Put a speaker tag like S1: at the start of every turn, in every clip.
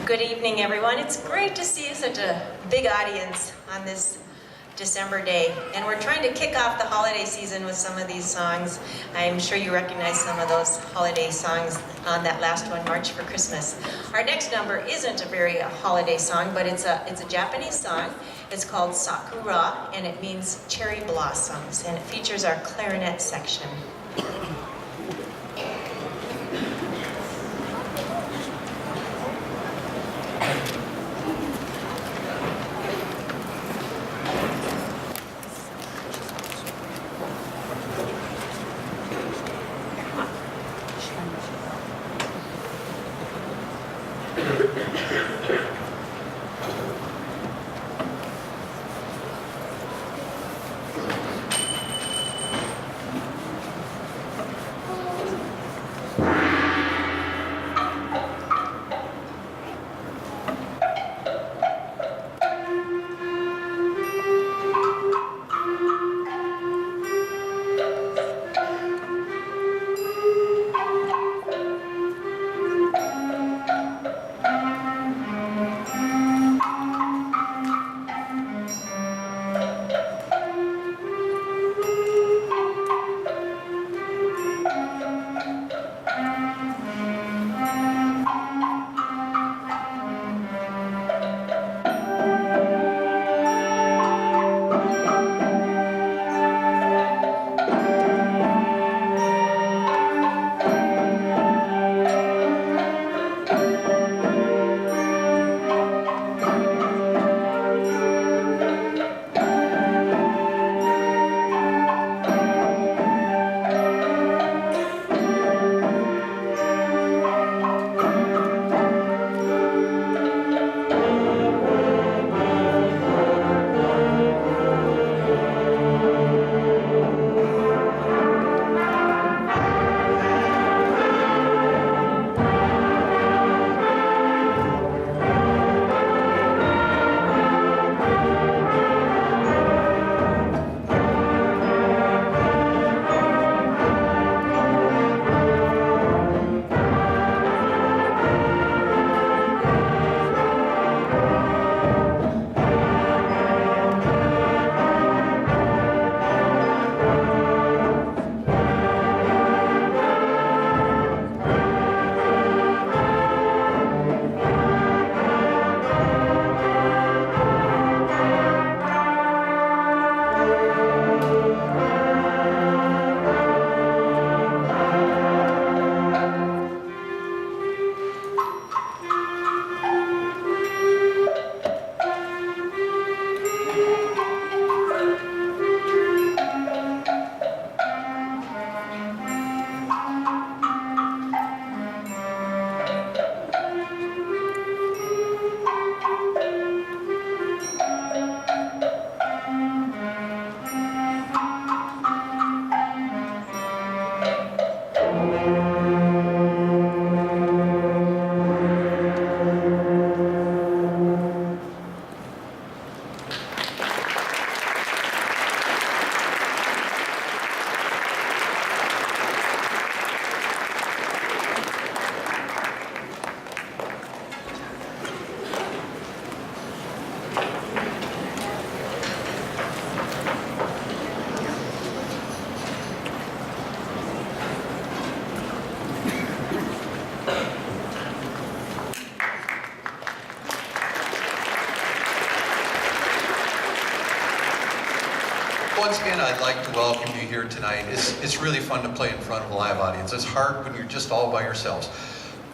S1: Good evening, everyone. It's great to see such a big audience on this December day. And we're trying to kick off the holiday season with some of these songs. I'm sure you recognize some of those holiday songs on that last one, March for Christmas. Our next number isn't a very holiday song, but it's a Japanese song. It's called Sakura, and it means cherry blossoms, and it features our clarinet section.
S2: Once again, I'd like to welcome you here tonight. It's really fun to play in front of a live audience. It's hard when you're just all by yourselves.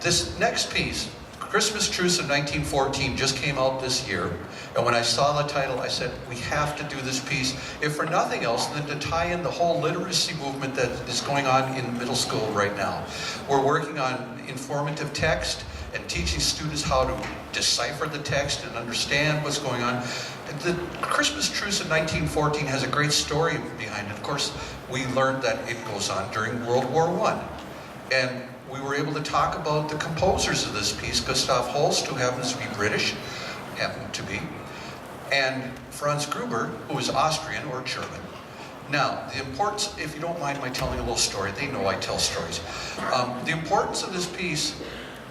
S2: This next piece, Christmas Truce of 1914, just came out this year. And when I saw the title, I said, we have to do this piece, if for nothing else than to tie in the whole literacy movement that is going on in middle school right now. We're working on informative text and teaching students how to decipher the text and understand what's going on. The Christmas Truce of 1914 has a great story behind it. Of course, we learned that it goes on during World War I. And we were able to talk about the composers of this piece, Gustav Holst, who happens to be British, happened to be, and Franz Gruber, who is Austrian or German. Now, the importance, if you don't mind my telling a little story, they know I tell stories. The importance of this piece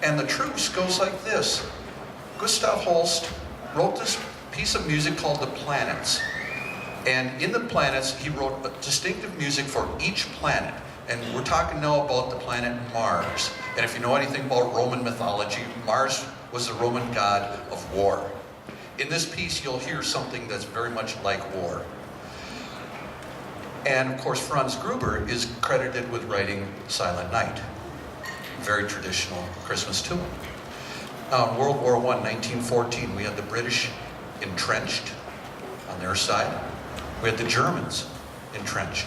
S2: and the truce goes like this. Gustav Holst wrote this piece of music called The Planets. And in The Planets, he wrote distinctive music for each planet. And we're talking now about the planet Mars. And if you know anything about Roman mythology, Mars was the Roman god of war. In this piece, you'll hear something that's very much like war. And of course, Franz Gruber is credited with writing Silent Night. Very traditional Christmas tune. Now in World War I, 1914, we had the British entrenched on their side. We had the Germans entrenched.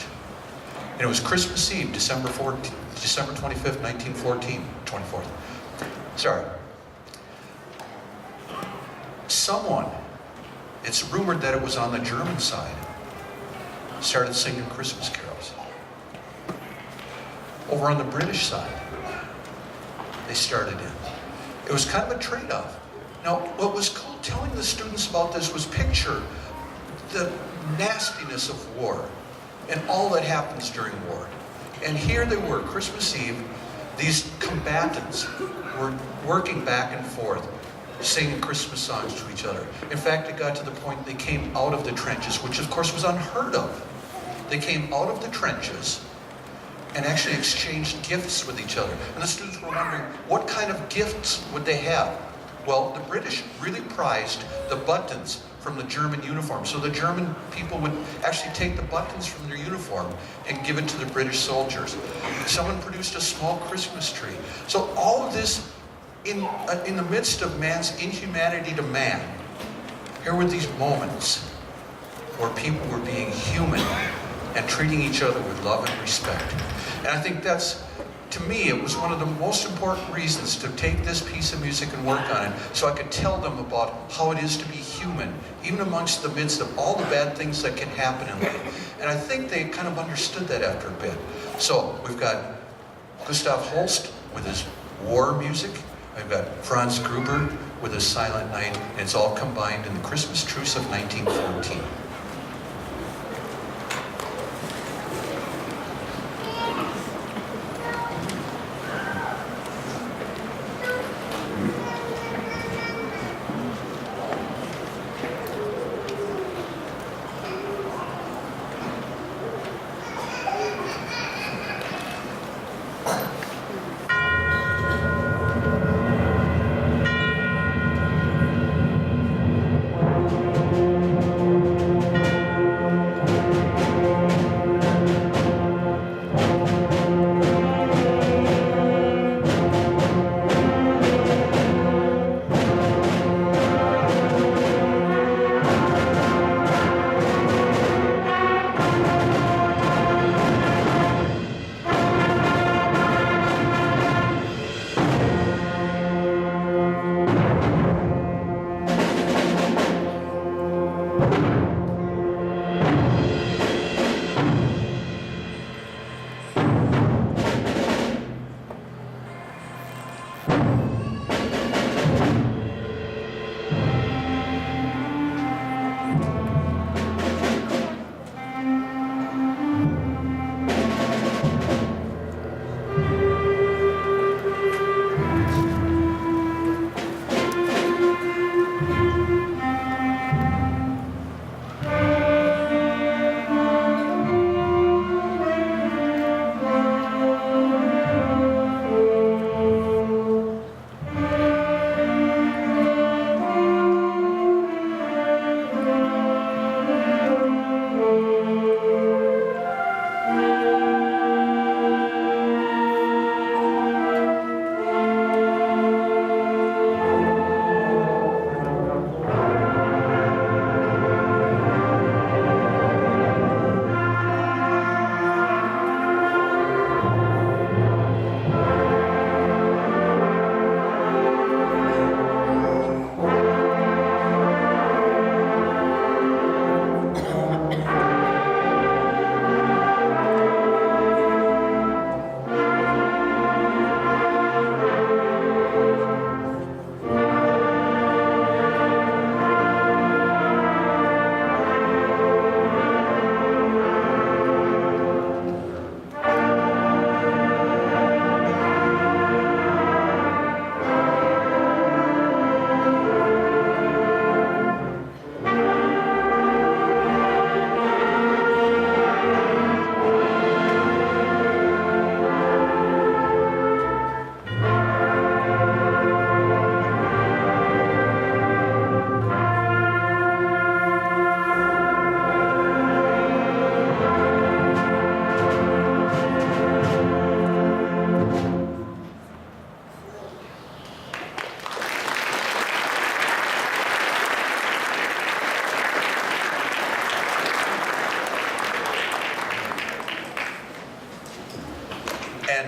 S2: And it was Christmas Eve, December 25th, 1914, 24th. Sorry. Someone, it's rumored that it was on the German side, started singing Christmas carols. Over on the British side, they started in. It was kind of a trade-off. Now, what was cool telling the students about this was picture the nastiness of war and all that happens during war. And here they were, Christmas Eve, these combatants were working back and forth, singing Christmas songs to each other. In fact, it got to the point they came out of the trenches, which of course was unheard of. They came out of the trenches and actually exchanged gifts with each other. And the students were wondering, what kind of gifts would they have? Well, the British really prized the buttons from the German uniform. So the German people would actually take the buttons from their uniform and give it to the British soldiers. Someone produced a small Christmas tree. So all of this in the midst of man's inhumanity to man, here were these moments where people were being human and treating each other with love and respect. And I think that's, to me, it was one of the most important reasons to take this piece of music and work on it, so I could tell them about how it is to be human, even amongst the midst of all the bad things that can happen in life. And I think they kind of understood that after a bit. So we've got Gustav Holst with his war music. I've got Franz Gruber with his Silent Night, and it's all combined in the Christmas Truce of 1914.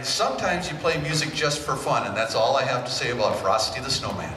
S2: And sometimes you play music just for fun, and that's all I have to say about Frosty the Snowman.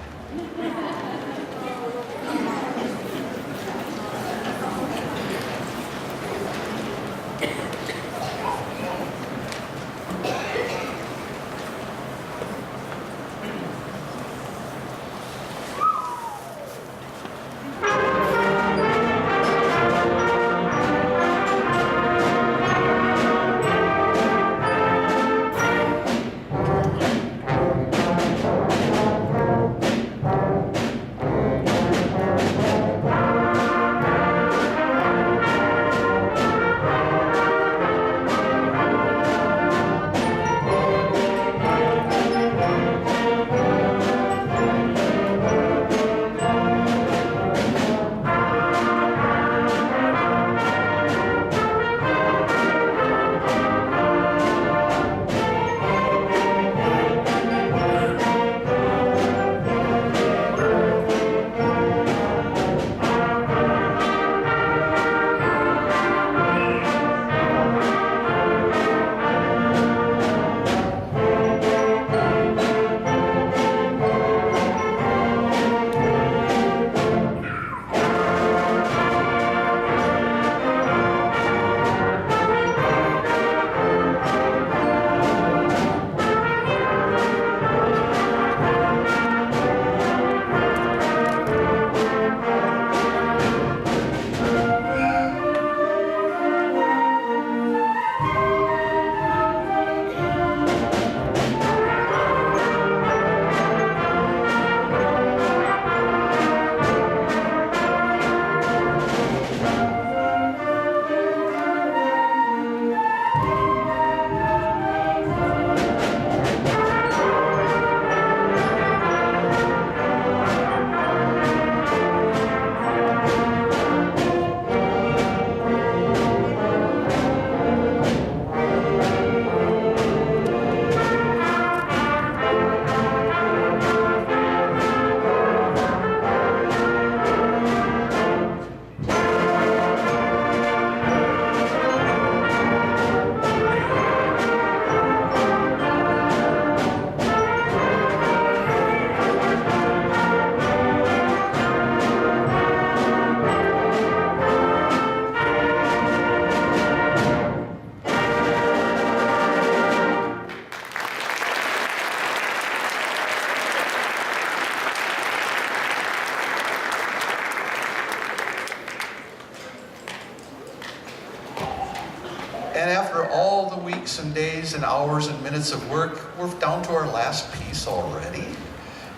S2: And after all the weeks and days and hours and minutes of work, we're down to our last piece already.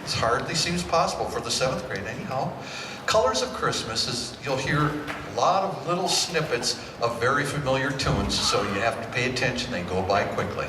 S2: It hardly seems possible for the 7th grade anyhow. Colors of Christmas is, you'll hear a lot of little snippets of very familiar tunes, so you have to pay attention, they go by quickly.